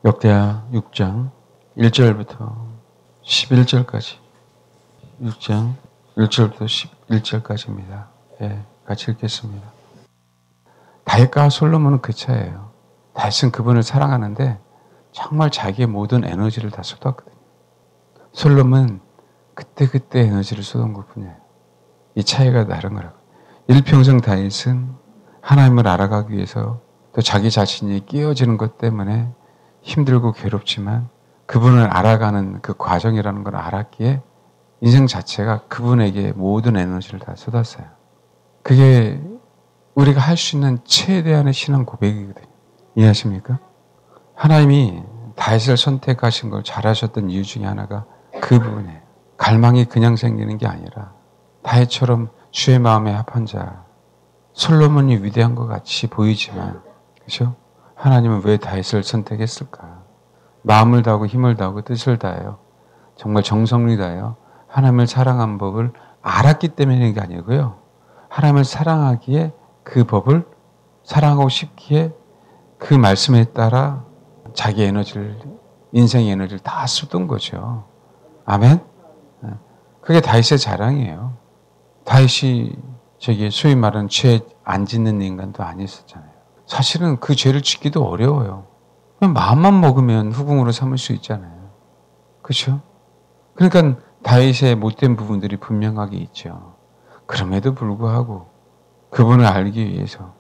역대하 6장 1절부터 11절까지 6장 1절부터 11절까지입니다. 예, 같이 읽겠습니다. 다윗과 솔로몬은 그 차예요. 다윗은 그분을 사랑하는데 정말 자기의 모든 에너지를 다 쏟았거든요. 솔로몬은 그때 에너지를 쏟은 것뿐이에요. 이 차이가 다른 거라고. 일평생 다윗은 하나님을 알아가기 위해서 또 자기 자신이 끼어지는 것 때문에 힘들고 괴롭지만 그분을 알아가는 그 과정이라는 걸 알았기에 인생 자체가 그분에게 모든 에너지를 다 쏟았어요. 그게 우리가 할 수 있는 최대한의 신앙 고백이거든요. 이해하십니까? 하나님이 다윗을 선택하신 걸 잘하셨던 이유 중에 하나가 그 부분이에요. 갈망이 그냥 생기는 게 아니라 다윗처럼 주의 마음에 합한 자, 솔로몬이 위대한 것 같이 보이지만, 그렇죠? 하나님은 왜 다윗을 선택했을까? 마음을 다하고 힘을 다하고 뜻을 다해요. 정말 정성을 다해요. 하나님을 사랑한 법을 알았기 때문인 게 아니고요. 하나님을 사랑하기에 그 법을 사랑하고 싶기에 그 말씀에 따라 자기 에너지를, 인생의 에너지를 다 쏟은 거죠. 아멘? 그게 다윗의 자랑이에요. 다윗이 소위 말하는 죄 안 짓는 인간도 아니었잖아요. 사실은 그 죄를 짓기도 어려워요. 그냥 마음만 먹으면 후궁으로 삼을 수 있잖아요. 그렇죠? 그러니까 다윗의 못된 부분들이 분명하게 있죠. 그럼에도 불구하고 그분을 알기 위해서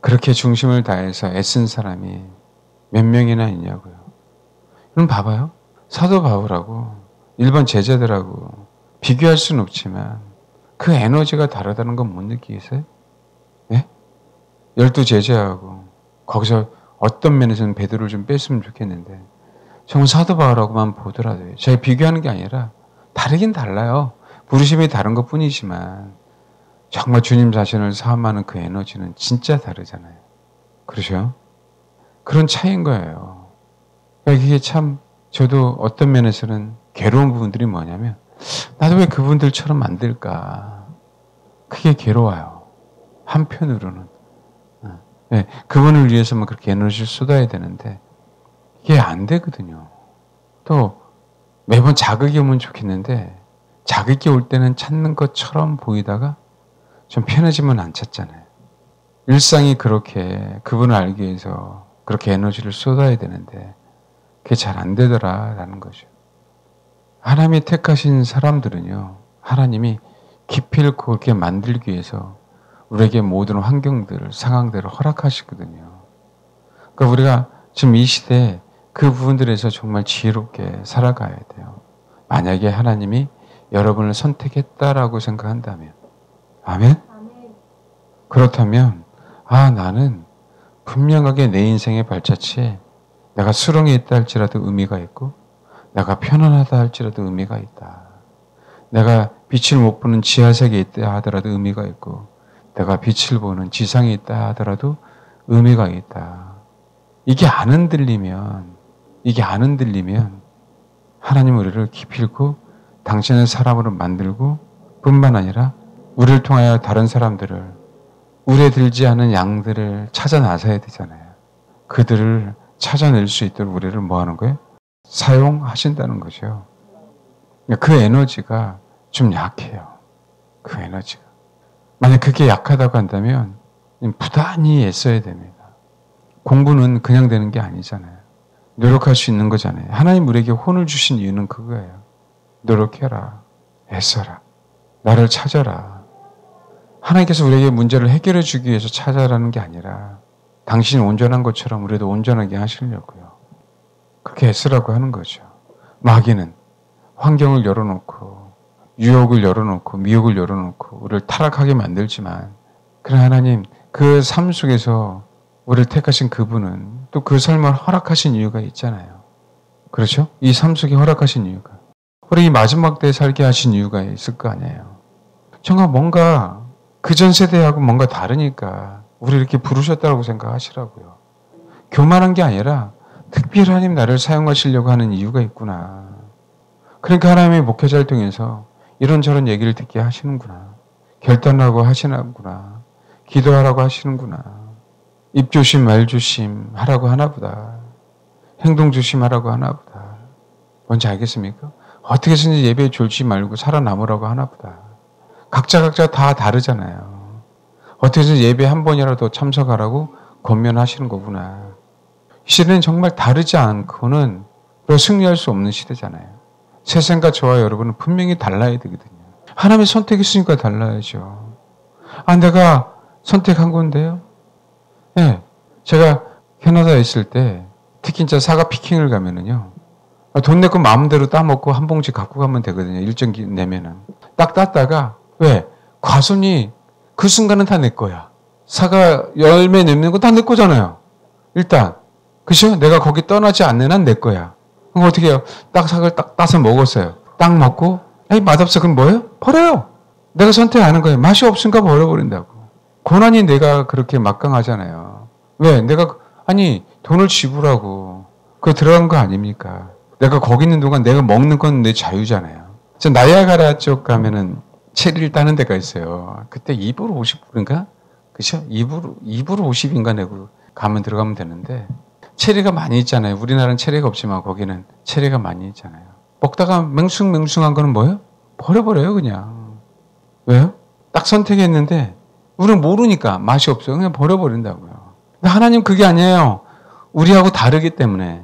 그렇게 중심을 다해서 애쓴 사람이 몇 명이나 있냐고요. 그럼 봐봐요. 사도 바울하고 일반 제자들하고 비교할 수는 없지만 그 에너지가 다르다는 건 못 느끼겠어요? 예? 12 제자하고 거기서 어떤 면에서는 베드로를 좀 뺐으면 좋겠는데 정말 사도 바울하고만 보더라도요. 제가 비교하는 게 아니라 다르긴 달라요. 부르심이 다른 것 뿐이지만 정말 주님 자신을 사모하는 그 에너지는 진짜 다르잖아요. 그렇죠? 그런 차이인 거예요. 그러니까 이게 참 저도 어떤 면에서는 괴로운 부분들이 뭐냐면 나도 왜 그분들처럼 안 될까? 그게 괴로워요. 한편으로는. 네, 그분을 위해서만 그렇게 에너지를 쏟아야 되는데 이게 안 되거든요. 또 매번 자극이 오면 좋겠는데 자극이 올 때는 찾는 것처럼 보이다가 좀 편해지면 안 찾잖아요. 일상이 그렇게 그분을 알기 위해서 그렇게 에너지를 쏟아야 되는데 그게 잘 안 되더라라는 거죠. 하나님이 택하신 사람들은요. 하나님이 기필코 그렇게 만들기 위해서 우리에게 모든 환경들을, 상황들을 허락하시거든요. 그러니까 우리가 지금 이 시대에 그 부분들에서 정말 지혜롭게 살아가야 돼요. 만약에 하나님이 여러분을 선택했다라고 생각한다면. 아멘? 그렇다면 나는 분명하게 내 인생의 발자취에 내가 수렁에 있다 할지라도 의미가 있고 내가 편안하다 할지라도 의미가 있다. 내가 빛을 못 보는 지하세계에 있다 하더라도 의미가 있고 내가 빛을 보는 지상에 있다 하더라도 의미가 있다. 이게 안 흔들리면 하나님은 우리를 기필코 당신의 사람으로 만들고 뿐만 아니라 우리를 통하여 다른 사람들을 우레 들지 않은 양들을 찾아 나서야 되잖아요. 그들을 찾아낼 수 있도록 우리를 뭐 하는 거예요? 사용하신다는 거죠. 그 에너지가 좀 약해요. 그 에너지가. 만약 그게 약하다고 한다면 부단히 애써야 됩니다. 공부는 그냥 되는 게 아니잖아요. 노력할 수 있는 거잖아요. 하나님 우리에게 혼을 주신 이유는 그거예요. 노력해라. 애써라. 나를 찾아라. 하나님께서 우리에게 문제를 해결해 주기 위해서 찾아라는 게 아니라 당신이 온전한 것처럼 우리도 온전하게 하시려고요. 그렇게 애쓰라고 하는 거죠. 마귀는 환경을 열어놓고 유혹을 열어놓고 미혹을 열어놓고 우리를 타락하게 만들지만 그러나 하나님 그 삶 속에서 우리를 택하신 그분은 또 그 삶을 허락하신 이유가 있잖아요. 그렇죠? 이 삶 속에 허락하신 이유가 우리 이 마지막 때에 살게 하신 이유가 있을 거 아니에요. 정말 뭔가 그전 세대하고 뭔가 다르니까 우리 이렇게 부르셨다고 생각하시라고요. 교만한 게 아니라 특별히 하나님 나를 사용하시려고 하는 이유가 있구나. 그러니까 하나님의 목회자를 통해서 이런저런 얘기를 듣게 하시는구나. 결단하고 하시는구나. 기도하라고 하시는구나. 입조심 말조심 하라고 하나보다. 행동 조심하라고 하나 보다. 뭔지 알겠습니까? 어떻게 해서든지 예배에 졸지 말고 살아남으라고 하나 보다. 각자 다 다르잖아요. 어떻게 해서 예배 한 번이라도 참석하라고 권면하시는 거구나. 이 시대는 정말 다르지 않고는 승리할 수 없는 시대잖아요. 세상과 저와 여러분은 분명히 달라야 되거든요. 하나님이 선택했으니까 달라야죠. 내가 선택한 건데요. 네, 제가 캐나다에 있을 때 특히 진짜 사과 피킹을 가면은요. 돈 내고 마음대로 따먹고 한 봉지 갖고 가면 되거든요. 일정 내면은. 딱 땄다가 왜? 과손이 그 순간은 다 내 거야. 사과 열매 내는 거 다 내 거잖아요. 일단. 그죠? 내가 거기 떠나지 않는 한 내 거야. 그럼 어떻게 해요? 딱 사과를 딱 따서 먹었어요. 딱 먹고 맛없어. 그럼 뭐예요? 버려요. 내가 선택 안 한 거예요. 맛이 없으니까 버려버린다고. 고난이 내가 그렇게 막강하잖아요. 왜? 내가 돈을 지불하고 그거 들어간 거 아닙니까? 내가 거기 있는 동안 내가 먹는 건 내 자유잖아요. 저 나이아가라 쪽 가면은 체리를 따는 데가 있어요. 그때 2불 50불인가? 그죠? 2불 50인가 내고 들어가면 되는데 체리가 많이 있잖아요. 우리나라는 체리가 없지만 거기는 체리가 많이 있잖아요. 먹다가 맹숭맹숭한 거는 뭐예요? 버려버려요 그냥. 왜요? 딱 선택했는데 우리는 모르니까 맛이 없어요. 그냥 버려버린다고요. 근데 하나님 그게 아니에요. 우리하고 다르기 때문에.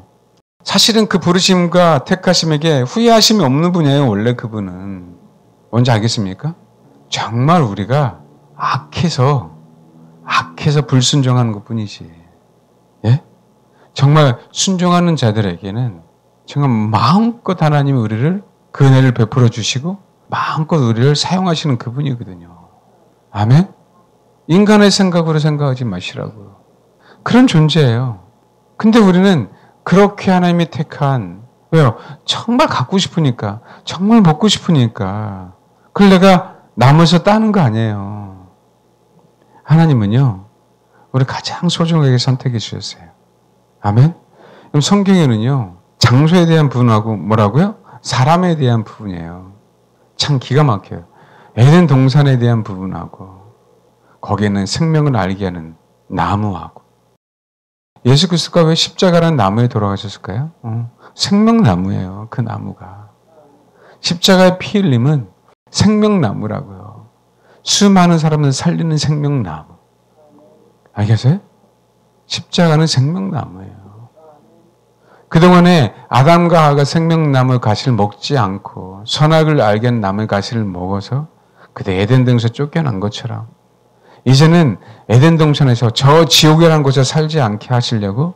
사실은 그 부르심과 택하심에게 후회하심이 없는 분이에요. 원래 그분은. 뭔지 알겠습니까? 정말 우리가 악해서 불순종하는 것뿐이지. 예? 정말 순종하는 자들에게는 정말 마음껏 하나님이 우리를 그 은혜를 베풀어 주시고 마음껏 우리를 사용하시는 그분이거든요. 아멘? 인간의 생각으로 생각하지 마시라고요. 그런 존재예요. 근데 우리는 그렇게 하나님이 택한, 왜요? 정말 갖고 싶으니까, 정말 먹고 싶으니까. 그걸 내가 남에서 따는 거 아니에요. 하나님은요, 우리 가장 소중하게 선택해 주셨어요. 아멘? 그럼 성경에는요, 장소에 대한 부분하고 뭐라고요? 사람에 대한 부분이에요. 참 기가 막혀요. 에덴 동산에 대한 부분하고, 거기에는 생명을 알게 하는 나무하고, 예수 그리스도가 왜 십자가라는 나무에 돌아가셨을까요? 생명나무예요. 그 나무가. 십자가의 피 흘림은 생명나무라고요. 수많은 사람을 살리는 생명나무. 알겠어요? 십자가는 생명나무예요. 그동안에 아담과 하와가 생명나무 가시를 먹지 않고 선악을 알게 하는 나무의 가시를 먹어서 그때 에덴 동산에서 쫓겨난 것처럼 이제는 에덴 동산에서 저 지옥이라는 곳에 살지 않게 하시려고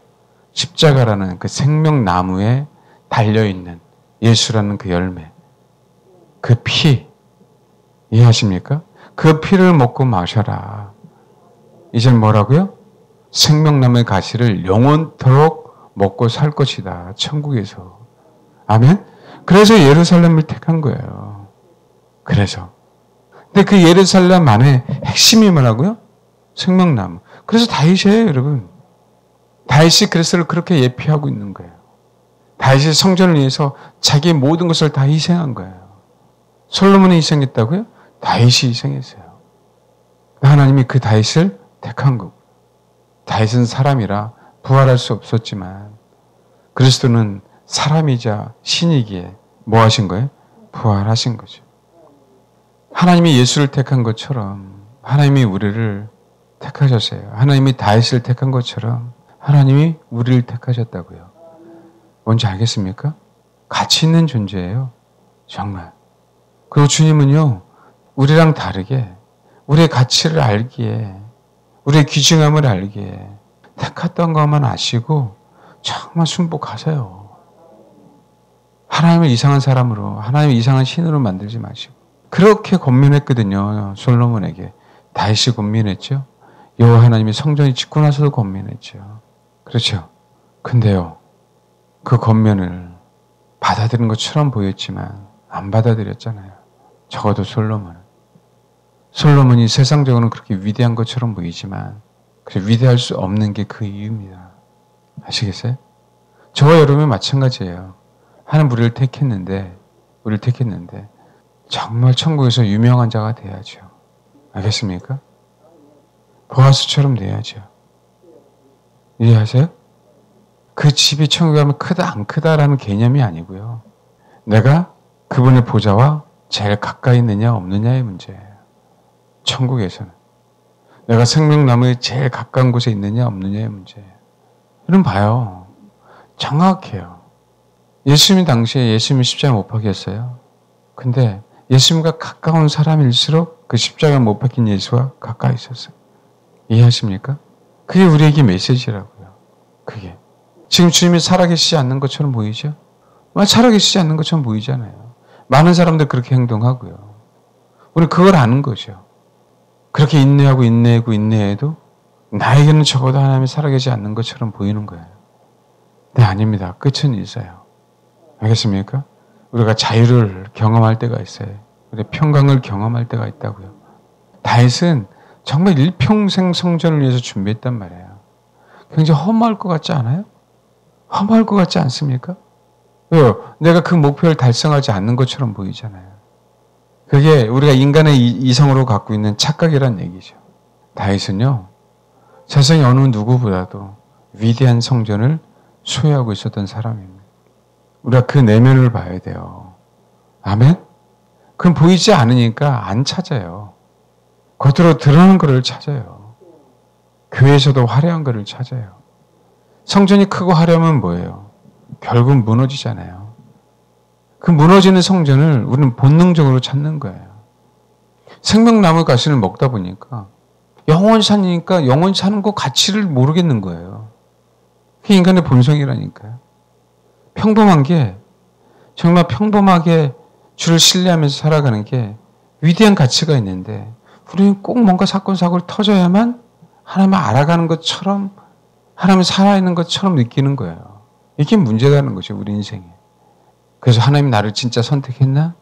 십자가라는 그 생명나무에 달려있는 예수라는 그 열매, 그 피, 이해하십니까? 그 피를 먹고 마셔라. 이젠 뭐라고요? 생명나무의 가시를 영원토록 먹고 살 것이다. 천국에서. 아멘? 그래서 예루살렘을 택한 거예요. 그래서. 근데 그 예루살렘 안에 핵심이 뭐라고요? 생명나무. 그래서 다윗이에요, 여러분. 다윗이 그리스도를 그렇게 예피하고 있는 거예요. 다윗이 성전을 위해서 자기 모든 것을 다 희생한 거예요. 솔로몬이 희생했다고요? 다윗이 희생했어요. 하나님이 그 다윗을 택한 거고. 다윗은 사람이라 부활할 수 없었지만 그리스도는 사람이자 신이기에 뭐 하신 거예요? 부활하신 거죠. 하나님이 예수를 택한 것처럼 하나님이 우리를 택하셨어요. 하나님이 다윗을 택한 것처럼 하나님이 우리를 택하셨다고요. 뭔지 알겠습니까? 가치 있는 존재예요. 정말. 그리고 주님은요, 우리랑 다르게 우리의 가치를 알기에, 우리의 귀중함을 알기에 택했던 것만 아시고 정말 순복하세요. 하나님을 이상한 사람으로, 하나님을 이상한 신으로 만들지 마시고. 그렇게 권면했거든요. 솔로몬에게. 다윗이 권면했죠. 여호와 하나님이 성전이 짓고 나서도 권면했죠. 그렇죠. 근데요, 그 권면을 받아들인 것처럼 보였지만 안 받아들였잖아요. 적어도 솔로몬은. 솔로몬이 세상적으로는 그렇게 위대한 것처럼 보이지만 그래 위대할 수 없는 게 그 이유입니다. 아시겠어요? 저와 여러분이 마찬가지예요. 하나님 우리를 택했는데 정말 천국에서 유명한 자가 돼야죠. 알겠습니까? 보아스처럼 돼야죠. 이해하세요? 그 집이 천국에 가면 크다 안 크다라는 개념이 아니고요. 내가 그분의 보좌와 제일 가까이 있느냐 없느냐의 문제예요. 천국에서는. 내가 생명나무에 제일 가까운 곳에 있느냐 없느냐의 문제예요. 여러분 봐요. 정확해요. 예수님 당시에 예수님이 십자가 못 박혔어요. 근데 예수님과 가까운 사람일수록 그 십자가 못 박힌 예수와 가까이 있었어요. 이해하십니까? 그게 우리에게 메시지라고요. 그게. 지금 주님이 살아계시지 않는 것처럼 보이죠? 살아계시지 않는 것처럼 보이잖아요. 많은 사람들 그렇게 행동하고요. 우리는 그걸 아는 거죠. 그렇게 인내하고 인내하고 인내해도 나에게는 적어도 하나님이 살아계시지 않는 것처럼 보이는 거예요. 네, 아닙니다. 끝은 있어요. 알겠습니까? 우리가 자유를 경험할 때가 있어요. 우리 평강을 경험할 때가 있다고요. 다윗은 정말 일평생 성전을 위해서 준비했단 말이에요. 굉장히 허무할 것 같지 않아요? 허무할 것 같지 않습니까? 왜요? 내가 그 목표를 달성하지 않는 것처럼 보이잖아요. 그게 우리가 인간의 이성으로 갖고 있는 착각이란 얘기죠. 다윗은요, 세상의 어느 누구보다도 위대한 성전을 소유하고 있었던 사람입니다. 우리가 그 내면을 봐야 돼요. 아멘? 그건 보이지 않으니까 안 찾아요. 겉으로 드러나는 것을 찾아요. 교회에서도 화려한 것을 찾아요. 성전이 크고 화려하면 뭐예요? 결국 무너지잖아요. 그 무너지는 성전을 우리는 본능적으로 찾는 거예요. 생명나무 가시를 먹다 보니까 영원히 사니까 영원히 사는 거 가치를 모르겠는 거예요. 그게 인간의 본성이라니까요. 평범한 게 정말 평범하게 주를 신뢰하면서 살아가는 게 위대한 가치가 있는데 우리는 꼭 뭔가 사건 사고를 터져야만 하나님을 알아가는 것처럼 하나님이 살아있는 것처럼 느끼는 거예요. 이게 문제라는 거죠. 우리 인생에. 그래서 하나님이 나를 진짜 선택했나?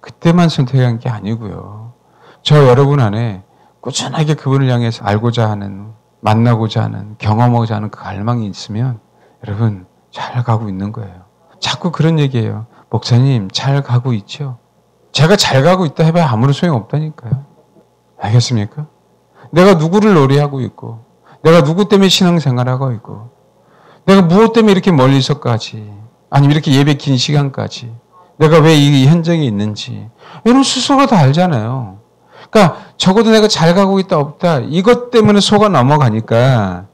그때만 선택한 게 아니고요. 저 여러분 안에 꾸준하게 그분을 향해서 알고자 하는, 만나고자 하는, 경험하고자 하는 그 갈망이 있으면 여러분 잘 가고 있는 거예요. 자꾸 그런 얘기예요. 목사님 잘 가고 있죠? 제가 잘 가고 있다 해봐야 아무런 소용 없다니까요. 알겠습니까? 내가 누구를 노래하고 있고 내가 누구 때문에 신앙생활하고 있고 내가 무엇 때문에 이렇게 멀리서까지 아니면 이렇게 예배 긴 시간까지 내가 왜 이 현장에 있는지 이런 스스로가 다 알잖아요. 그러니까 적어도 내가 잘 가고 있다 없다 이것 때문에 속아 넘어가니까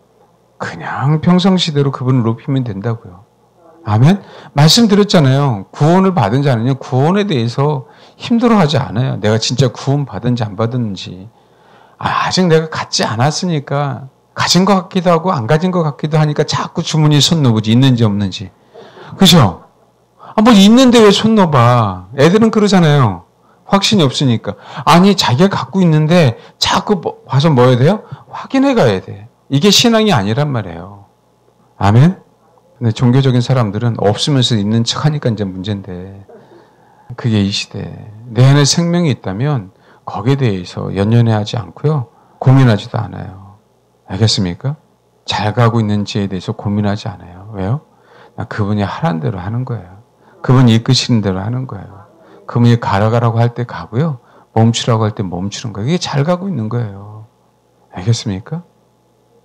그냥 평상시대로 그분을 높이면 된다고요. 아멘? 말씀드렸잖아요. 구원을 받은 자는요. 구원에 대해서 힘들어하지 않아요. 내가 진짜 구원 받은지 안 받았는지. 아직 내가 갖지 않았으니까 가진 것 같기도 하고 안 가진 것 같기도 하니까 자꾸 주머니에 손 넣어보지. 있는지 없는지. 그죠? 뭐 있는데 왜 손 넣어봐. 애들은 그러잖아요. 확신이 없으니까. 아니 자기가 갖고 있는데 자꾸 봐서 뭐 해야 돼요? 확인해 가야 돼. 이게 신앙이 아니란 말이에요. 아멘? 근데 종교적인 사람들은 없으면서 있는 척 하니까 이제 문제인데 그게 이 시대. 내 안에 생명이 있다면 거기에 대해서 연연해하지 않고요. 고민하지도 않아요. 알겠습니까? 잘 가고 있는지에 대해서 고민하지 않아요. 왜요? 나 그분이 하라는 대로 하는 거예요. 그분이 이끄시는 대로 하는 거예요. 그분이 가라고 할 때 가고요. 멈추라고 할 때 멈추는 거예요. 이게 잘 가고 있는 거예요. 알겠습니까?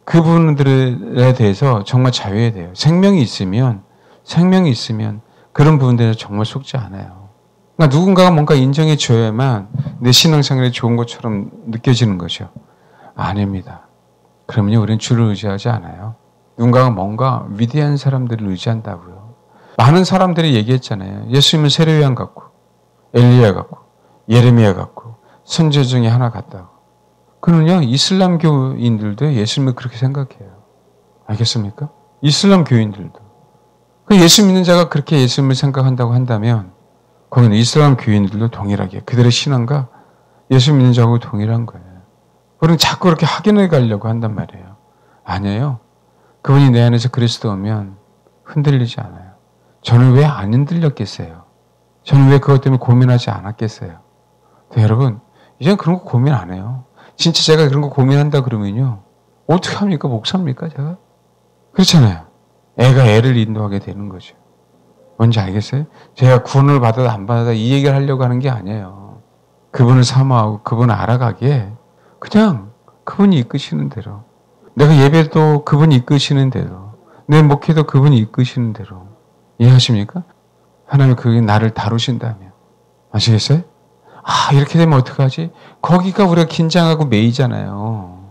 그분들에 대해서 정말 자유해야 돼요. 생명이 있으면 그런 부분들에 정말 속지 않아요. 그러니까 누군가가 뭔가 인정해 줘야만 내 신앙생활이 좋은 것처럼 느껴지는 거죠. 아닙니다. 그러면요, 우리는 주를 의지하지 않아요. 누군가가 뭔가 위대한 사람들을 의지한다고요. 많은 사람들이 얘기했잖아요. 예수님은 세례요한 같고 엘리야 같고 예레미야 같고 선지자 중에 하나 같다고. 그러면요, 이슬람 교인들도 예수님을 그렇게 생각해요. 알겠습니까? 이슬람 교인들도. 예수 믿는 자가 그렇게 예수님을 생각한다고 한다면 거기는 이슬람 교인들도 동일하게 그들의 신앙과 예수 믿는 자하고 동일한 거예요. 우리는 자꾸 그렇게 확인해 가려고 한단 말이에요. 아니에요. 그분이 내 안에서 그리스도면 흔들리지 않아요. 저는 왜 안 흔들렸겠어요? 저는 왜 그것 때문에 고민하지 않았겠어요? 근데 여러분, 이제는 그런 거 고민 안 해요. 진짜 제가 그런 거 고민한다 그러면요. 어떻게 합니까? 목사입니까? 제가? 그렇잖아요. 애가 애를 인도하게 되는 거죠. 뭔지 알겠어요? 제가 구원을 받아다 안 받아다 이 얘기를 하려고 하는 게 아니에요. 그분을 사모하고 그분을 알아가기에 그냥 그분이 이끄시는 대로 내가 예배도 그분이 이끄시는 대로 내 목회도 그분이 이끄시는 대로. 이해하십니까? 하나님 그게 나를 다루신다면. 아시겠어요? 이렇게 되면 어떡하지? 거기가 우리가 긴장하고 매이잖아요.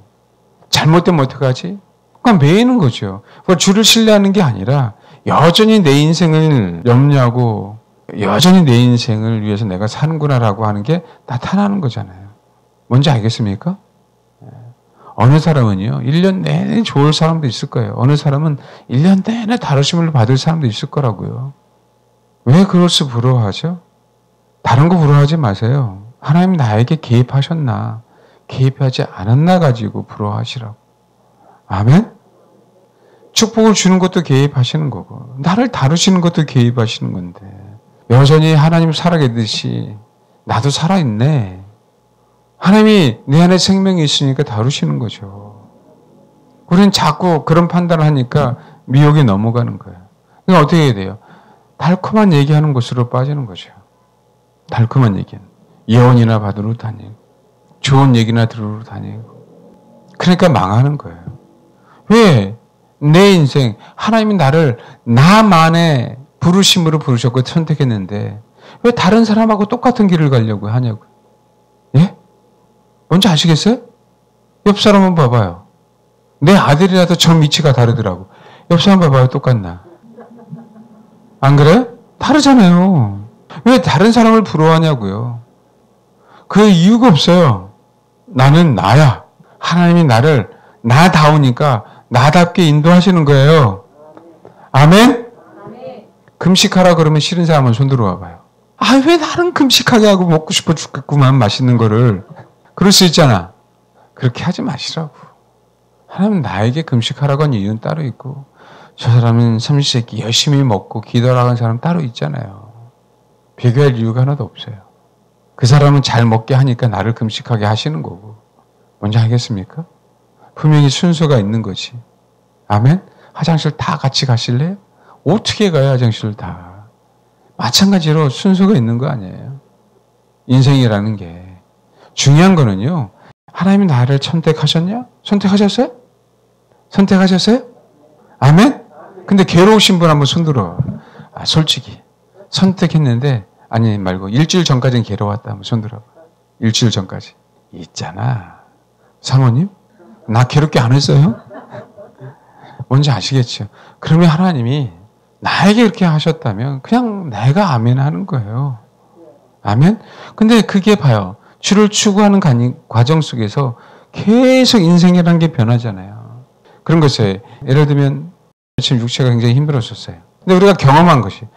잘못되면 어떡하지? 그러니까 매이는 거죠. 주를 신뢰하는 게 아니라 여전히 내 인생을 염려하고 여전히 내 인생을 위해서 내가 사는구나라고 하는 게 나타나는 거잖아요. 뭔지 알겠습니까? 어느 사람은요, 1년 내내 좋을 사람도 있을 거예요. 어느 사람은 1년 내내 다루심을 받을 사람도 있을 거라고요. 왜 그것을 부러워하죠? 다른 거 부러워하지 마세요. 하나님 나에게 개입하셨나, 개입하지 않았나 가지고 부러워하시라고. 아멘? 축복을 주는 것도 개입하시는 거고, 나를 다루시는 것도 개입하시는 건데, 여전히 하나님 살아계듯이 나도 살아있네. 하나님이 내 안에 생명이 있으니까 다루시는 거죠. 우리는 자꾸 그런 판단을 하니까 미혹에 넘어가는 거예요. 그러니까 어떻게 해야 돼요? 달콤한 얘기하는 곳으로 빠지는 거죠. 달콤한 얘기는. 예언이나 받으러 다니고, 좋은 얘기나 들으러 다니고. 그러니까 망하는 거예요. 왜? 내 인생, 하나님이 나를 나만의 부르심으로 부르셨고 선택했는데, 왜 다른 사람하고 똑같은 길을 가려고 하냐고요. 예? 뭔지 아시겠어요? 옆 사람 한번 봐봐요. 내 아들이라도 저 위치가 다르더라고. 옆 사람 봐봐요. 똑같나? 안 그래요? 다르잖아요. 왜 다른 사람을 부러워하냐고요. 그 이유가 없어요. 나는 나야. 하나님이 나를 나다우니까 나답게 인도하시는 거예요. 아멘? 금식하라 그러면 싫은 사람은 손 들어와 봐요. 왜 나는 금식하게 하고 먹고 싶어 죽겠구만 맛있는 거를. 그럴 수 있잖아. 그렇게 하지 마시라고. 하나님 나에게 금식하라고 한 이유는 따로 있고, 저 사람은 삼시세끼 열심히 먹고 기도하라고 한 사람 따로 있잖아요. 비교할 이유가 하나도 없어요. 그 사람은 잘 먹게 하니까 나를 금식하게 하시는 거고. 뭔지 알겠습니까? 분명히 순서가 있는 거지. 아멘? 화장실 다 같이 가실래요? 어떻게 가요, 화장실 다? 마찬가지로 순서가 있는 거 아니에요? 인생이라는 게. 중요한 거는요, 하나님이 나를 선택하셨냐? 선택하셨어요? 선택하셨어요? 아멘? 근데 괴로우신 분 한번 손 들어. 솔직히. 선택했는데, 아니 말고 일주일 전까지는 괴로웠다. 한번 손 들어. 일주일 전까지. 있잖아. 사모님? 나 괴롭게 안 했어요? 뭔지 아시겠죠? 그러면 하나님이 나에게 이렇게 하셨다면 그냥 내가 아멘 하는 거예요. 아멘? 근데 그게 봐요. 주를 추구하는 과정 속에서 계속 인생이라는 게 변하잖아요. 그런 것이에요. 예를 들면 지금 육체가 굉장히 힘들었었어요. 근데 우리가 경험한 것이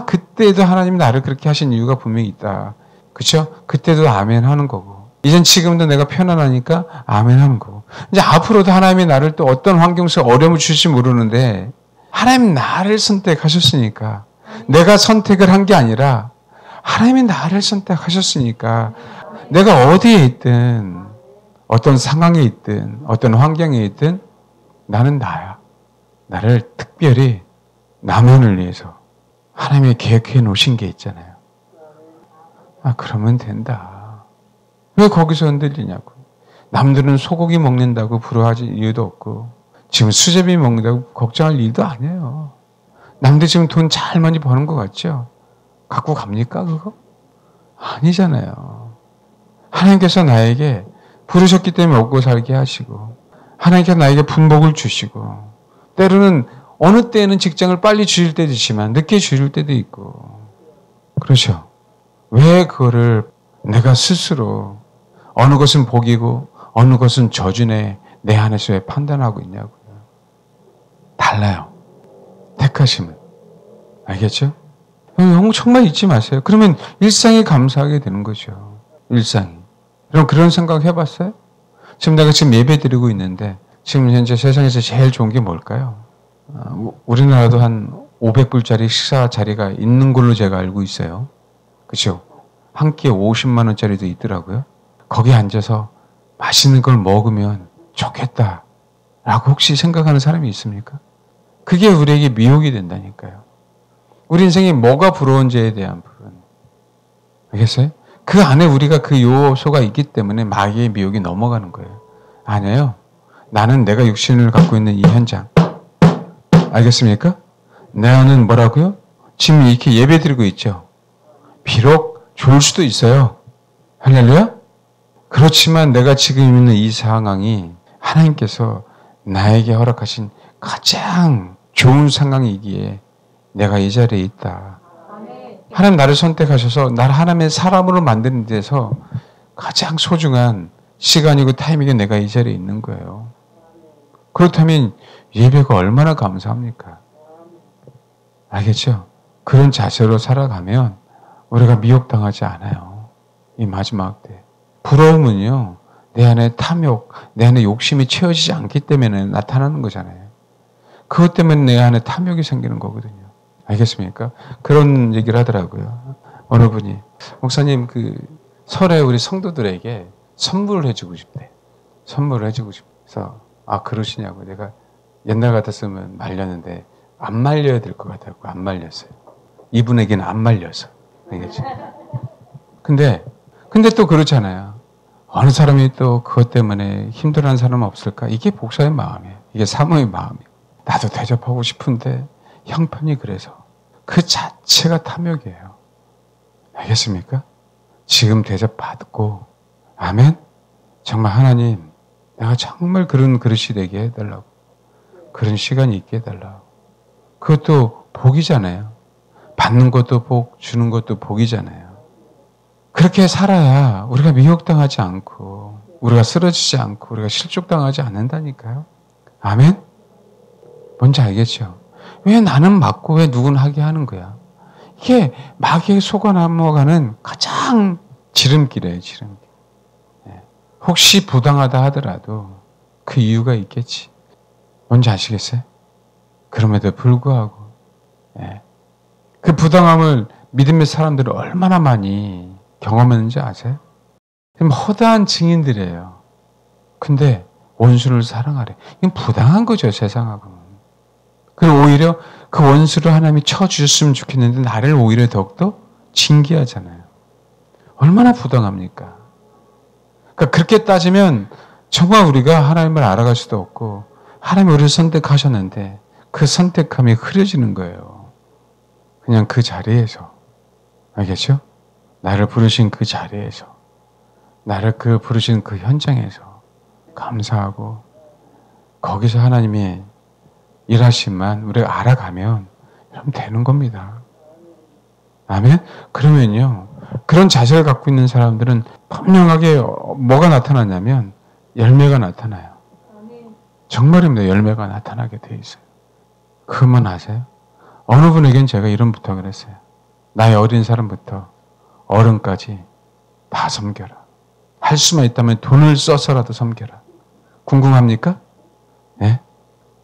그때도 하나님이 나를 그렇게 하신 이유가 분명히 있다. 그렇죠? 그때도 아멘 하는 거고, 이젠 지금도 내가 편안하니까 아멘 하는 거고, 이제 앞으로도 하나님이 나를 또 어떤 환경 속에 어려움을 주실지 모르는데 하나님 나를 선택하셨으니까, 내가 선택을 한 게 아니라 하나님이 나를 선택하셨으니까, 내가 어디에 있든 어떤 상황에 있든 어떤 환경에 있든 나는 나야. 나를 특별히 나만을 위해서 하나님이 계획해 놓으신 게 있잖아요. 그러면 된다. 왜 거기서 흔들리냐고. 남들은 소고기 먹는다고 부러워하지 이유도 없고, 지금 수제비 먹는다고 걱정할 일도 아니에요. 남들 지금 돈 잘 많이 버는 것 같죠? 갖고 갑니까 그거? 아니잖아요. 하나님께서 나에게 부르셨기 때문에 먹고 살게 하시고, 하나님께서 나에게 분복을 주시고, 때로는 어느 때는 직장을 빨리 주실 때도 있지만 늦게 주실 때도 있고, 그렇죠? 왜 그거를 내가 스스로 어느 것은 복이고 어느 것은 저주네 내 안에서 왜 판단하고 있냐고요. 달라요. 택하심은. 알겠죠? 정말 잊지 마세요. 그러면 일상에 감사하게 되는 거죠. 일상이. 그럼 그런 생각 해봤어요? 지금 내가 예배 드리고 있는데 지금 현재 세상에서 제일 좋은 게 뭘까요? 우리나라도 한 500불짜리 식사 자리가 있는 걸로 제가 알고 있어요. 그렇죠? 한 끼에 50만 원짜리도 있더라고요. 거기 앉아서 맛있는 걸 먹으면 좋겠다라고 혹시 생각하는 사람이 있습니까? 그게 우리에게 미혹이 된다니까요. 우리 인생에 뭐가 부러운지에 대한 부분. 알겠어요? 그 안에 우리가 그 요소가 있기 때문에 마귀의 미혹이 넘어가는 거예요. 아니에요. 나는 내가 육신을 갖고 있는 이 현장. 알겠습니까? 내 안은 뭐라고요? 지금 이렇게 예배 드리고 있죠. 비록 좋을 수도 있어요. 할렐루야? 그렇지만 내가 지금 있는 이 상황이 하나님께서 나에게 허락하신 가장 좋은 상황이기에 내가 이 자리에 있다. 하나님 나를 선택하셔서 나를 하나님의 사람으로 만드는 데서 가장 소중한 시간이고 타이밍에 내가 이 자리에 있는 거예요. 그렇다면 예배가 얼마나 감사합니까? 알겠죠? 그런 자세로 살아가면 우리가 미혹당하지 않아요. 이 마지막 때. 부러움은요, 내 안에 탐욕, 내 안에 욕심이 채워지지 않기 때문에 나타나는 거잖아요. 그것 때문에 내 안에 탐욕이 생기는 거거든요. 알겠습니까? 그런 얘기를 하더라고요. 어느 분이, 목사님, 설에 우리 성도들에게 선물을 해주고 싶대. 선물을 해주고 싶어서, 아, 그러시냐고. 내가 옛날 같았으면 말렸는데, 안 말려야 될 것 같다고. 안 말렸어요. 이분에게는 안 말려서. 알겠지? 근데 또 그렇잖아요. 어느 사람이 또 그것 때문에 힘들어하는 사람은 없을까? 이게 복사의 마음이에요. 이게 사모의 마음이에요. 나도 대접하고 싶은데 형편이 그래서. 그 자체가 탐욕이에요. 알겠습니까? 지금 대접받고, 아멘? 정말 하나님, 내가 정말 그런 그릇이 되게 해달라고. 그런 시간이 있게 해달라고. 그것도 복이잖아요. 받는 것도 복, 주는 것도 복이잖아요. 그렇게 살아야 우리가 미혹당하지 않고, 우리가 쓰러지지 않고, 우리가 실족당하지 않는다니까요. 아멘? 뭔지 알겠죠? 왜 나는 맞고 왜 누군 하게 하는 거야? 이게 마귀에 속아 넘어가는 가장 지름길이에요, 지름길. 혹시 부당하다 하더라도 그 이유가 있겠지. 뭔지 아시겠어요? 그럼에도 불구하고 그 부당함을 믿음의 사람들이 얼마나 많이 경험했는지 아세요? 허다한 증인들이에요. 근데 원수를 사랑하래. 이건 부당한 거죠, 세상하고는. 그리고 오히려 그 원수를 하나님이 쳐주셨으면 좋겠는데 나를 오히려 더욱더 징계하잖아요. 얼마나 부당합니까? 그러니까 그렇게 따지면 정말 우리가 하나님을 알아갈 수도 없고 하나님이 우리를 선택하셨는데 그 선택함이 흐려지는 거예요. 그냥 그 자리에서. 알겠죠? 나를 부르신 그 자리에서. 나를 부르신 그 현장에서 감사하고 거기서 하나님이 일하심만 우리가 알아가면 그럼 되는 겁니다. 아멘? 그러면요. 그런 자세를 갖고 있는 사람들은 분명하게 뭐가 나타나냐면 열매가 나타나요. 정말입니다. 열매가 나타나게 돼 있어요. 그것만 아세요? 어느 분에겐 제가 이런 부탁을 했어요. 나이 어린 사람부터 어른까지 다 섬겨라. 할 수만 있다면 돈을 써서라도 섬겨라. 궁금합니까? 네?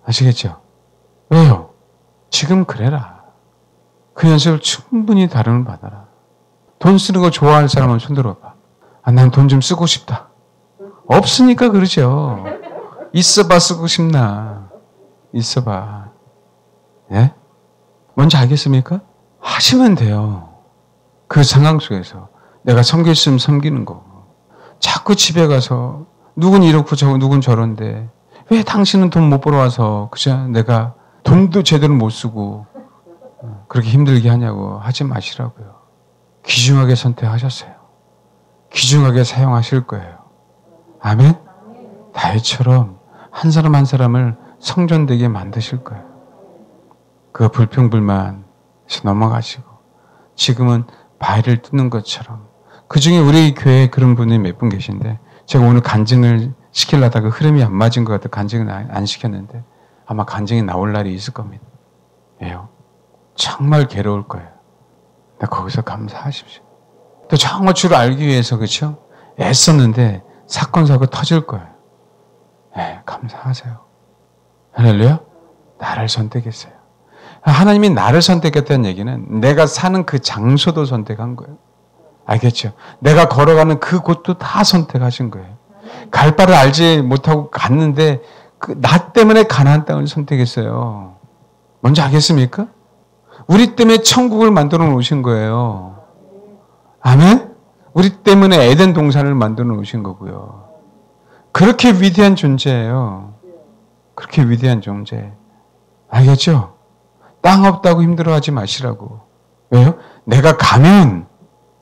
아시겠죠? 왜요? 지금 그래라. 그 연습을 충분히 다루는 받아라. 돈 쓰는 거 좋아하는 사람은 손들어봐. 아, 난 돈 좀 쓰고 싶다. 없으니까 그러죠. 있어봐 쓰고 싶나. 있어봐. 예? 뭔지 알겠습니까? 하시면 돼요. 그 상황 속에서 내가 섬길 수 있으면 섬기는 거고. 자꾸 집에 가서 누군 이렇고 누군 저런데 왜 당신은 돈 못 벌어와서 그저 내가 돈도 제대로 못 쓰고 그렇게 힘들게 하냐고 하지 마시라고요. 귀중하게 선택하셨어요. 귀중하게 사용하실 거예요. 아멘? 다윗처럼 한 사람 한 사람을 성전되게 만드실 거예요. 그 불평불만에서 넘어가시고 지금은 바위를 뚫는 것처럼 그중에 우리 교회에 그런 분이 몇 분 계신데 제가 오늘 간증을 시키려다가 흐름이 안 맞은 것 같아 간증을 안 시켰는데 아마 간증이 나올 날이 있을 겁니다. 왜요? 정말 괴로울 거예요. 근데 거기서 감사하십시오. 또 정말 주를 알기 위해서 그렇죠? 애썼는데 사건 사고 터질 거예요. 네, 감사하세요. 할렐루야? 나를 선택했어요. 하나님이 나를 선택했다는 얘기는 내가 사는 그 장소도 선택한 거예요. 알겠죠? 내가 걸어가는 그 곳도 다 선택하신 거예요. 갈 바를 알지 못하고 갔는데 나 때문에 가나안 땅을 선택했어요. 뭔지 알겠습니까? 우리 때문에 천국을 만들어 놓으신 거예요. 아멘? 우리 때문에 에덴 동산을 만들어 놓으신 거고요. 그렇게 위대한 존재예요. 그렇게 위대한 존재. 알겠죠? 땅 없다고 힘들어하지 마시라고. 왜요? 내가 가면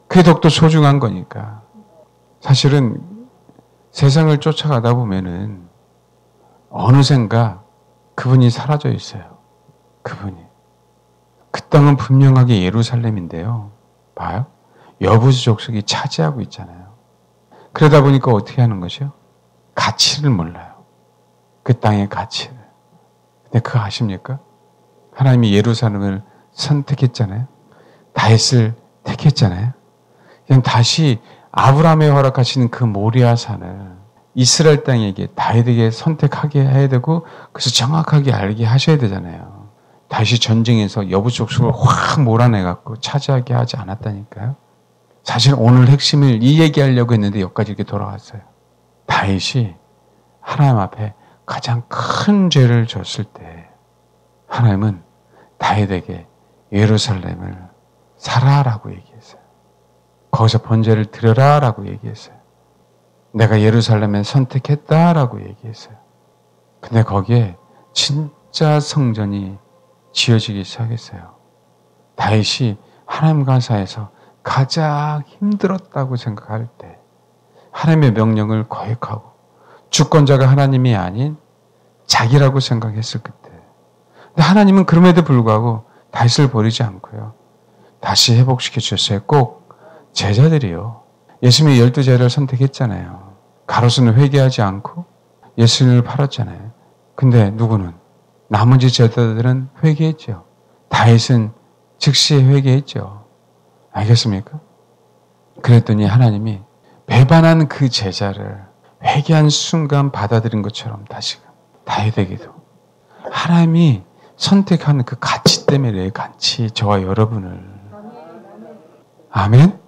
그게 더욱더 소중한 거니까. 사실은 세상을 쫓아가다 보면은 어느샌가 그분이 사라져 있어요. 그분이. 그 땅은 분명하게 예루살렘인데요. 봐요. 여부수 족속이 차지하고 있잖아요. 그러다 보니까 어떻게 하는 것이요? 가치를 몰라요. 그 땅의 가치를. 근데 그거 아십니까? 하나님이 예루살렘을 선택했잖아요. 다윗을 택했잖아요. 그냥 다시 아브라함의 허락하시는 그 모리아 산을 이스라엘 땅에게 다윗에게 선택하게 해야 되고 그래서 정확하게 알게 하셔야 되잖아요. 다시 전쟁에서 여부 족속을 확 몰아내갖고 차지하게 하지 않았다니까요. 사실 오늘 핵심을 이 얘기하려고 했는데 여기까지 이렇게 돌아왔어요. 다윗이 하나님 앞에 가장 큰 죄를 졌을 때 하나님은 다윗에게 예루살렘을 사라라고 얘기했어요. 거기서 번제를 드려라라고 얘기했어요. 내가 예루살렘에 선택했다라고 얘기했어요. 근데 거기에 진짜 성전이 지어지기 시작했어요. 다윗이 하나님과 사이에서 가장 힘들었다고 생각할 때 하나님의 명령을 거역하고 주권자가 하나님이 아닌 자기라고 생각했을 그때. 근데 하나님은 그럼에도 불구하고 다윗을 버리지 않고요. 다시 회복시켜 주셨어요. 꼭 제자들이요. 예수님이 12제자를 선택했잖아요. 가로수는 회개하지 않고 예수님을 팔았잖아요. 근데 누구는? 나머지 제자들은 회개했죠. 다윗은 즉시 회개했죠. 알겠습니까? 그랬더니 하나님이 배반한 그 제자를 회개한 순간 받아들인 것처럼 다시금 다윗에게도 하나님이 선택하는 그 가치 때문에 가치 저와 여러분을 아멘?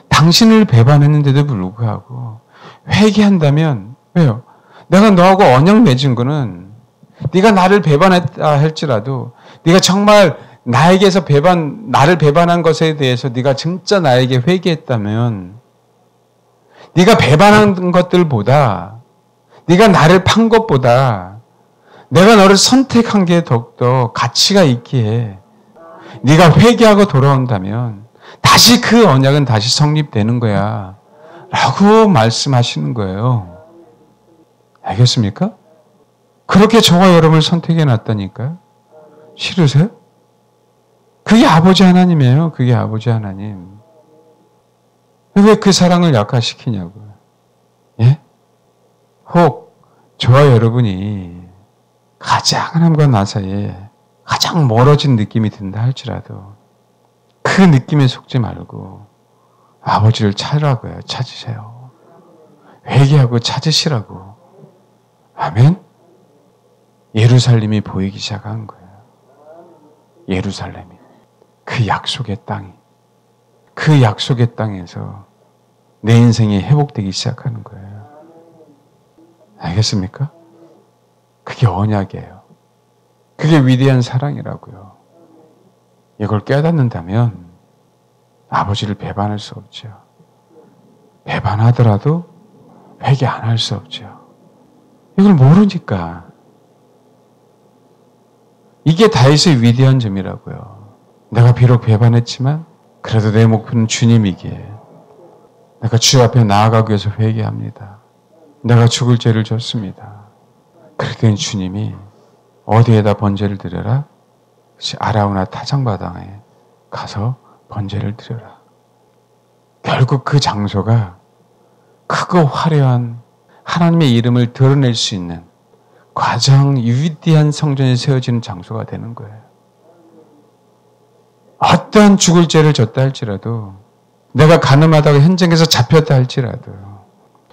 당신을 배반했는데도 불구하고 회개한다면 왜요? 내가 너하고 언약 맺은 거는 네가 나를 배반했다 할지라도 네가 정말 나에게서 나를 배반한 것에 대해서 네가 진짜 나에게 회개했다면 네가 배반한 것들보다 네가 나를 판 것보다 내가 너를 선택한 게 더욱더 가치가 있기에 네가 회개하고 돌아온다면 다시 그 언약은 다시 성립되는 거야 라고 말씀하시는 거예요. 알겠습니까? 그렇게 저와 여러분을 선택해 놨다니까요. 싫으세요? 그게 아버지 하나님이에요. 그게 아버지 하나님. 왜 그 사랑을 약화시키냐고요. 예? 혹 저와 여러분이 가장 하나님과 나 사이에 가장 멀어진 느낌이 든다 할지라도 그 느낌에 속지 말고 아버지를 찾으라고요. 찾으세요. 회개하고 찾으시라고. 아멘? 예루살렘이 보이기 시작한 거예요. 예루살렘이. 그 약속의 땅이. 그 약속의 땅에서 내 인생이 회복되기 시작하는 거예요. 알겠습니까? 그게 언약이에요. 그게 위대한 사랑이라고요. 이걸 깨닫는다면 아버지를 배반할 수 없죠. 배반하더라도 회개 안 할 수 없죠. 이걸 모르니까. 이게 다윗의 위대한 점이라고요. 내가 비록 배반했지만 그래도 내 목표는 주님이기에 내가 주 앞에 나아가기 위해서 회개합니다. 내가 죽을 죄를 졌습니다. 그랬더니 주님이 어디에다 번제를 드려라? 아라우나 타작마당에 가서 번제를 드려라. 결국 그 장소가 크고 화려한 하나님의 이름을 드러낼 수 있는 가장 위대한 성전이 세워지는 장소가 되는 거예요. 어떠한 죽을 죄를 졌다 할지라도 내가 가늠하다가 현장에서 잡혔다 할지라도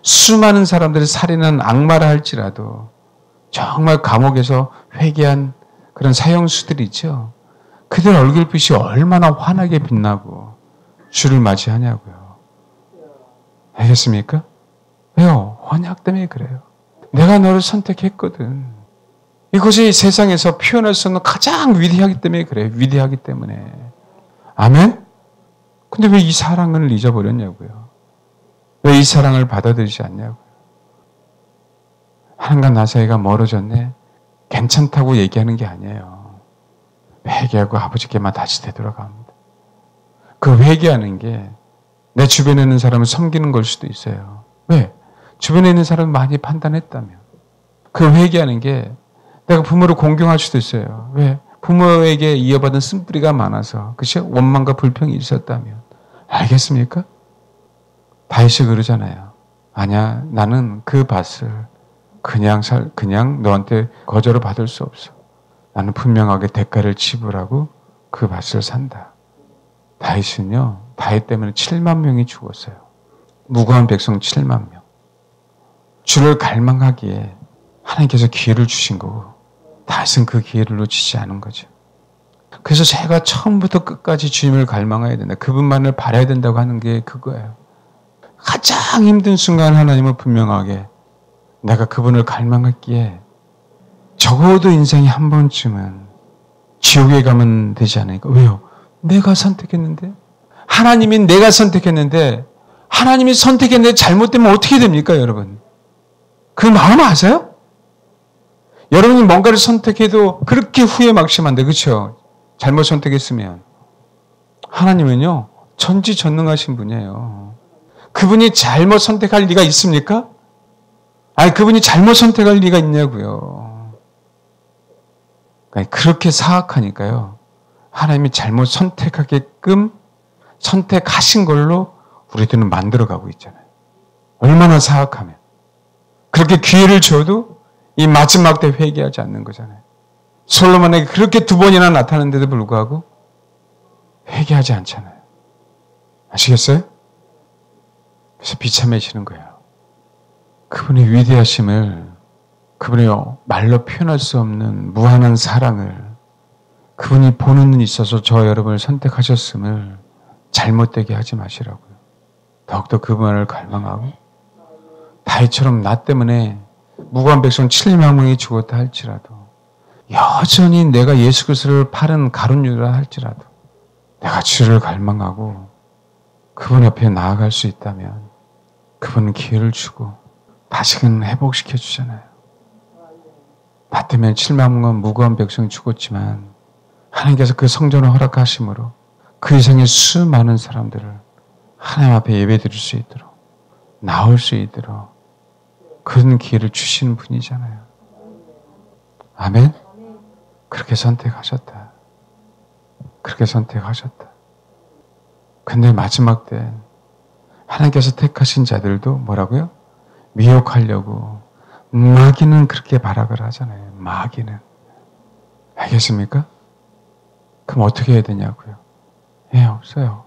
수많은 사람들이 살인한 악마라 할지라도 정말 감옥에서 회개한 그런 사형수들이 있죠. 그들 얼굴빛이 얼마나 환하게 빛나고 주를 맞이하냐고요. 알겠습니까? 왜요? 언약 때문에 그래요. 내가 너를 선택했거든. 이것이 세상에서 표현할 수 없는 가장 위대하기 때문에 그래요. 위대하기 때문에. 아멘? 근데 왜 이 사랑을 잊어버렸냐고요. 왜 이 사랑을 받아들이지 않냐고요. 하나님과 나 사이가 멀어졌네. 괜찮다고 얘기하는 게 아니에요. 회개하고 아버지께만 다시 되돌아갑니다. 그 회개하는 게 내 주변에 있는 사람을 섬기는 걸 수도 있어요. 왜? 주변에 있는 사람을 많이 판단했다면. 그 회개하는 게 내가 부모를 공경할 수도 있어요. 왜? 부모에게 이어받은 쓴뿌리가 많아서 그치? 원망과 불평이 있었다면. 알겠습니까? 다윗이 그러잖아요. 아니야, 나는 그 밭을 그냥 너한테 거저로 받을 수 없어. 나는 분명하게 대가를 지불하고 그 밭을 산다. 다윗은요, 다윗 때문에 7만 명이 죽었어요. 무고한 백성 7만 명. 주를 갈망하기에 하나님께서 기회를 주신 거고, 다윗은 그 기회를 놓치지 않은 거죠. 그래서 제가 처음부터 끝까지 주님을 갈망해야 된다. 그분만을 바라야 된다고 하는 게 그거예요. 가장 힘든 순간 하나님을 분명하게 내가 그분을 갈망했기에 적어도 인생에 한 번쯤은 지옥에 가면 되지 않을까? 왜요? 내가 선택했는데? 하나님이 내가 선택했는데 하나님이 선택했는데 잘못되면 어떻게 됩니까, 여러분? 그 마음 아세요? 여러분이 뭔가를 선택해도 그렇게 후회 막심한데, 그렇죠? 잘못 선택했으면. 하나님은요, 전지전능하신 분이에요. 그분이 잘못 선택할 리가 있습니까? 아니, 그분이 잘못 선택할 리가 있냐고요. 그렇게 사악하니까요. 하나님이 잘못 선택하게끔 선택하신 걸로 우리들은 만들어가고 있잖아요. 얼마나 사악하면. 그렇게 기회를 줘도 이 마지막 때 회개하지 않는 거잖아요. 솔로몬에게 그렇게 2번이나 나타났는데도 불구하고 회개하지 않잖아요. 아시겠어요? 그래서 비참해지는 거예요. 그분의 위대하심을, 그분의 말로 표현할 수 없는 무한한 사랑을, 그분이 보는 눈이 있어서 저 여러분을 선택하셨음을 잘못되게 하지 마시라고요. 더욱더 그분을 갈망하고, 다윗처럼 나 때문에 무고한 백성 7만 명이 죽었다 할지라도, 여전히 내가 예수 그리스도를 팔은 가룟유다 할지라도 내가 주를 갈망하고 그분 앞에 나아갈 수 있다면 그분은 기회를 주고 다시금 회복시켜 주잖아요. 나 때문에 7만 명 무고한 백성이 죽었지만 하나님께서 그 성전을 허락하심으로 그 이상의 수많은 사람들을 하나님 앞에 예배드릴 수 있도록, 나올 수 있도록 그런 기회를 주시는 분이잖아요. 아멘? 그렇게 선택하셨다. 그렇게 선택하셨다. 근데 마지막 때 하나님께서 택하신 자들도 뭐라고요? 미혹하려고 마귀는 그렇게 발악을 하잖아요. 마귀는. 알겠습니까? 그럼 어떻게 해야 되냐고요? 예, 없어요.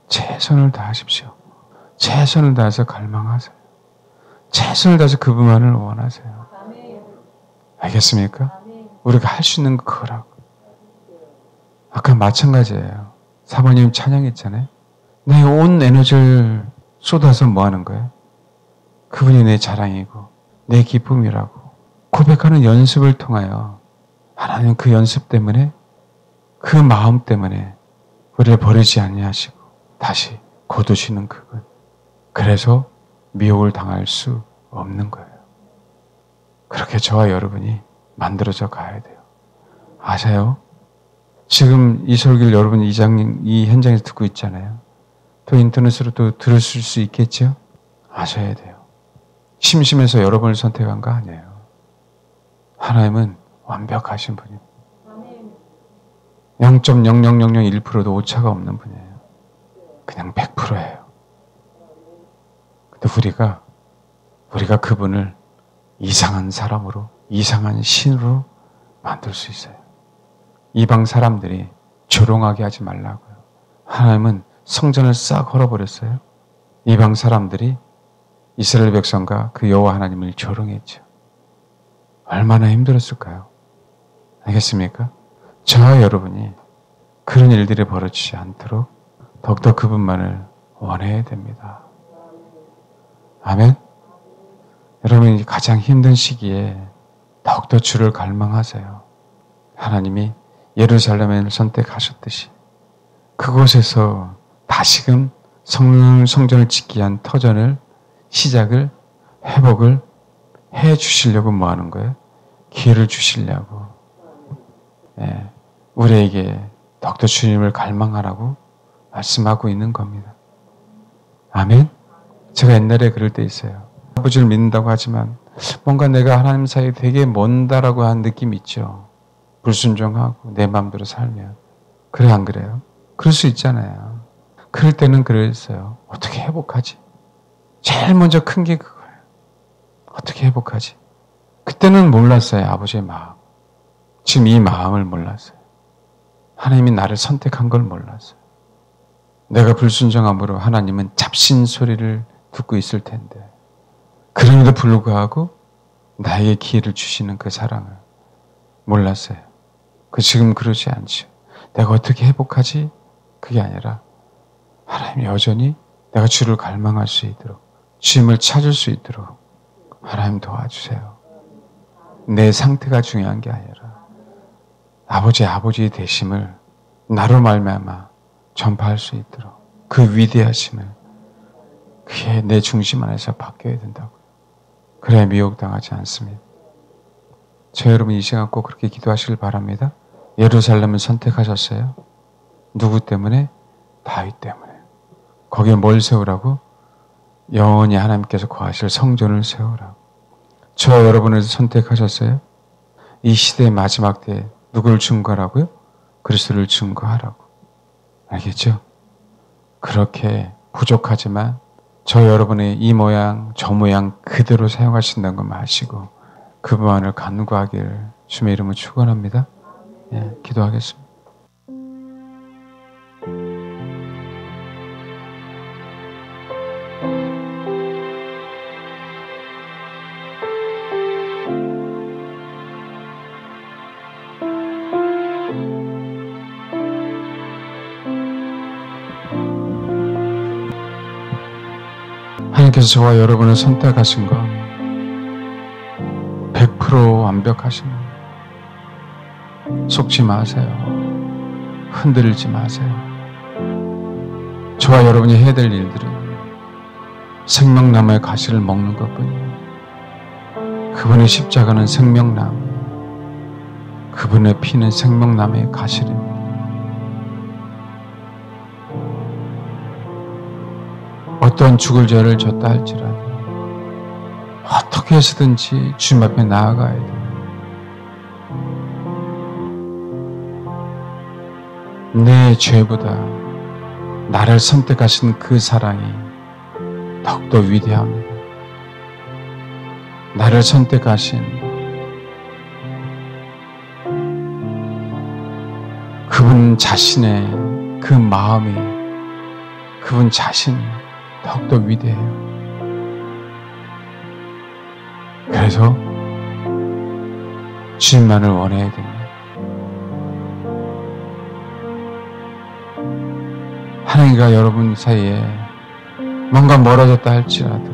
최선을 다하십시오. 최선을 다해서 갈망하세요. 최선을 다해서 그분만을 원하세요. 알겠습니까? 우리가 할 수 있는 거 그거라고. 아까 마찬가지예요. 사모님 찬양했잖아요. 내 온 에너지를 쏟아서 뭐 하는 거예요? 그분이 내 자랑이고 내 기쁨이라고 고백하는 연습을 통하여 하나님 그 연습 때문에, 그 마음 때문에 우리를 버리지 아니하시고 다시 거두시는 그분. 그래서 미혹을 당할 수 없는 거예요. 그렇게 저와 여러분이 만들어져 가야 돼요. 아세요? 지금 이 설교를 여러분 이 현장에서 듣고 있잖아요. 또 인터넷으로 또 들으실 수 있겠죠? 아셔야 돼요. 심심해서 여러분을 선택한 거 아니에요. 하나님은 완벽하신 분입니다. 0.0001%도 오차가 없는 분이에요. 그냥 100%예요. 근데 우리가 그분을 이상한 사람으로, 이상한 신으로 만들 수 있어요. 이방 사람들이 조롱하게 하지 말라고요. 하나님은 성전을 싹 헐어버렸어요. 이방 사람들이 이스라엘 백성과 그 여호와 하나님을 조롱했죠. 얼마나 힘들었을까요? 알겠습니까? 저와 여러분이 그런 일들이 벌어지지 않도록 더욱더 그분만을 원해야 됩니다. 아멘? 여러분이 가장 힘든 시기에 더욱더 주를 갈망하세요. 하나님이 예루살렘을 선택하셨듯이 그곳에서 다시금 성전을 짓기 위한 터전을, 시작을, 회복을 해 주시려고 뭐 하는 거예요? 기회를 주시려고. 예. 우리에게 더욱더 주님을 갈망하라고 말씀하고 있는 겁니다. 아멘? 제가 옛날에 그럴 때 있어요. 아버지를 믿는다고 하지만 뭔가 내가 하나님 사이에 되게 먼다라고 하는 느낌이 있죠. 불순종하고 내 마음대로 살면. 그래 안 그래요? 그럴 수 있잖아요. 그럴 때는 그랬어요. 어떻게 회복하지? 제일 먼저 큰 게 그거예요. 어떻게 회복하지? 그때는 몰랐어요. 아버지의 마음. 지금 이 마음을 몰랐어요. 하나님이 나를 선택한 걸 몰랐어요. 내가 불순종함으로 하나님은 잡신 소리를 듣고 있을 텐데 그럼에도 불구하고 나에게 기회를 주시는 그 사랑을 몰랐어요. 지금 그러지 않죠. 내가 어떻게 회복하지? 그게 아니라 하나님 여전히 내가 주를 갈망할 수 있도록 주님을 찾을 수 있도록 하나님 도와주세요. 내 상태가 중요한 게 아니라 아버지 되심을 나로 말미암아 전파할 수 있도록 그 위대하심을 그게 내 중심 안에서 바뀌어야 된다고요. 그래야 미혹당하지 않습니다. 저 여러분 이 시간 꼭 그렇게 기도하시길 바랍니다. 예루살렘을 선택하셨어요. 누구 때문에? 다윗 때문에. 거기에 뭘 세우라고? 영원히 하나님께서 거하실 성전을 세우라고. 저 여러분을 선택하셨어요. 이 시대의 마지막 때에 누구를 증거하라고요? 그리스도를 증거하라고. 알겠죠? 그렇게 부족하지만 저 여러분의 이 모양 저 모양 그대로 사용하신다는 거 마시고 그분만을 간구하기를 주님의 이름으로 축원합니다. 예, 기도하겠습니다. 하나님께서 저와 여러분을 선택하신 건 100% 완벽하신 것. 속지 마세요. 흔들리지 마세요. 저와 여러분이 해야 될 일들은 생명나무의 가시를 먹는 것뿐이에요. 그분의 십자가는 생명나무, 그분의 피는 생명나무의 가시입니다. 어떤 죽을 죄를 졌다 할지라도 어떻게 해서든지 주님 앞에 나아가야 돼요. 내 죄보다 나를 선택하신 그 사랑이 더욱더 위대합니다. 나를 선택하신 그분 자신의 그 마음이 그분 자신이 더욱더 위대해요. 그래서 주님만을 원해야 됩니다. 하나님과 여러분 사이에 뭔가 멀어졌다 할지라도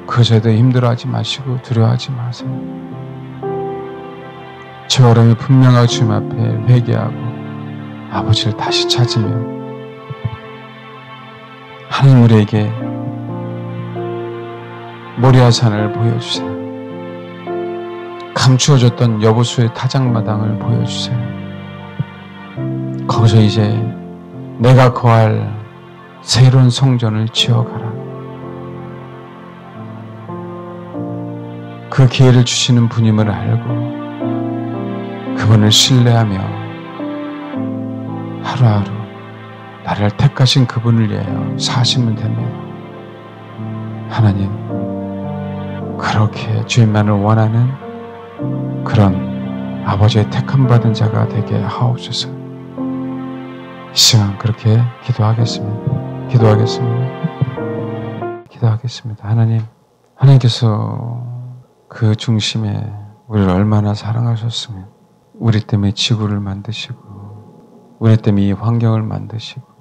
그것에도 힘들어하지 마시고 두려워하지 마세요. 저 여러분이 분명하게 주님 앞에 회개하고 아버지를 다시 찾으며 하나님 우리에게 모리아산을 보여주세요. 감추어졌던 여보수의 타작마당을 보여주세요. 거기서 이제 내가 거할 새로운 성전을 지어가라. 그 기회를 주시는 분임을 알고 그분을 신뢰하며 하루하루 나를 택하신 그분을 위하여 사시면 됩니다. 하나님, 그렇게 주님만을 원하는 그런 아버지의 택함받은 자가 되게 하옵소서. 이 시간 그렇게 기도하겠습니다. 하나님, 하나님께서 그 중심에 우리를 얼마나 사랑하셨으면 우리 때문에 지구를 만드시고 우리 때문에 이 환경을 만드시고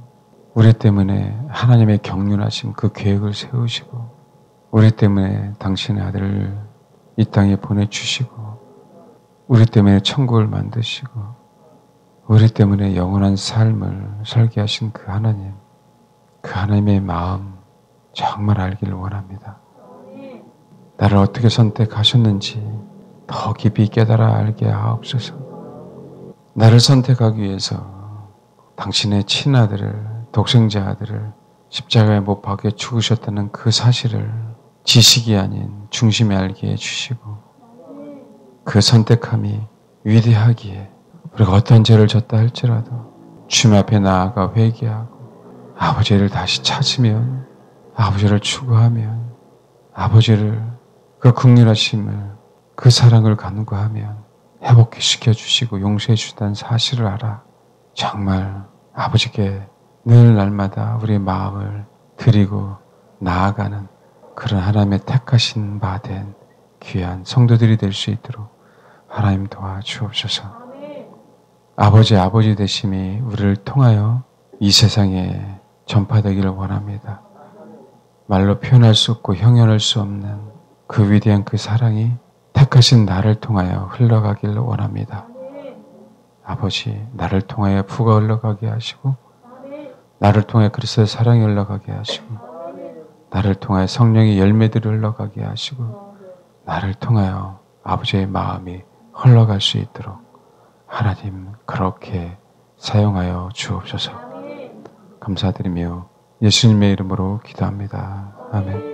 우리 때문에 하나님의 경륜하신 그 계획을 세우시고 우리 때문에 당신의 아들을 이 땅에 보내주시고 우리 때문에 천국을 만드시고 우리 때문에 영원한 삶을 설계하신 그 하나님, 그 하나님의 마음 정말 알기를 원합니다. 나를 어떻게 선택하셨는지 더 깊이 깨달아 알게 하옵소서. 나를 선택하기 위해서 당신의 친아들을, 독생자 아들을 십자가에 못 박혀 죽으셨다는 그 사실을 지식이 아닌 중심에 알게 해주시고, 그 선택함이 위대하기에 우리가 어떤 죄를 졌다 할지라도 주님 앞에 나아가 회개하고 아버지를 다시 찾으면, 아버지를 추구하면, 아버지를 그 긍휼하심을, 그 사랑을 간구하면 회복시켜 주시고 용서해 주신다는 사실을 알아. 정말 아버지께 늘 날마다 우리의 마음을 드리고 나아가는 그런 하나님의 택하신 바 된 귀한 성도들이 될 수 있도록 하나님 도와주옵소서. 아버지 되심이 우리를 통하여 이 세상에 전파되기를 원합니다. 말로 표현할 수 없고 형용할 수 없는 그 위대한 그 사랑이 택하신 나를 통하여 흘러가기를 원합니다. 아버지, 나를 통하여 부가 흘러가게 하시고, 나를 통해 그리스도의 사랑이 흘러가게 하시고, 나를 통하여 성령의 열매들이 흘러가게 하시고, 나를 통하여 아버지의 마음이 흘러갈 수 있도록 하나님 그렇게 사용하여 주옵소서. 감사드리며 예수님의 이름으로 기도합니다. 아멘.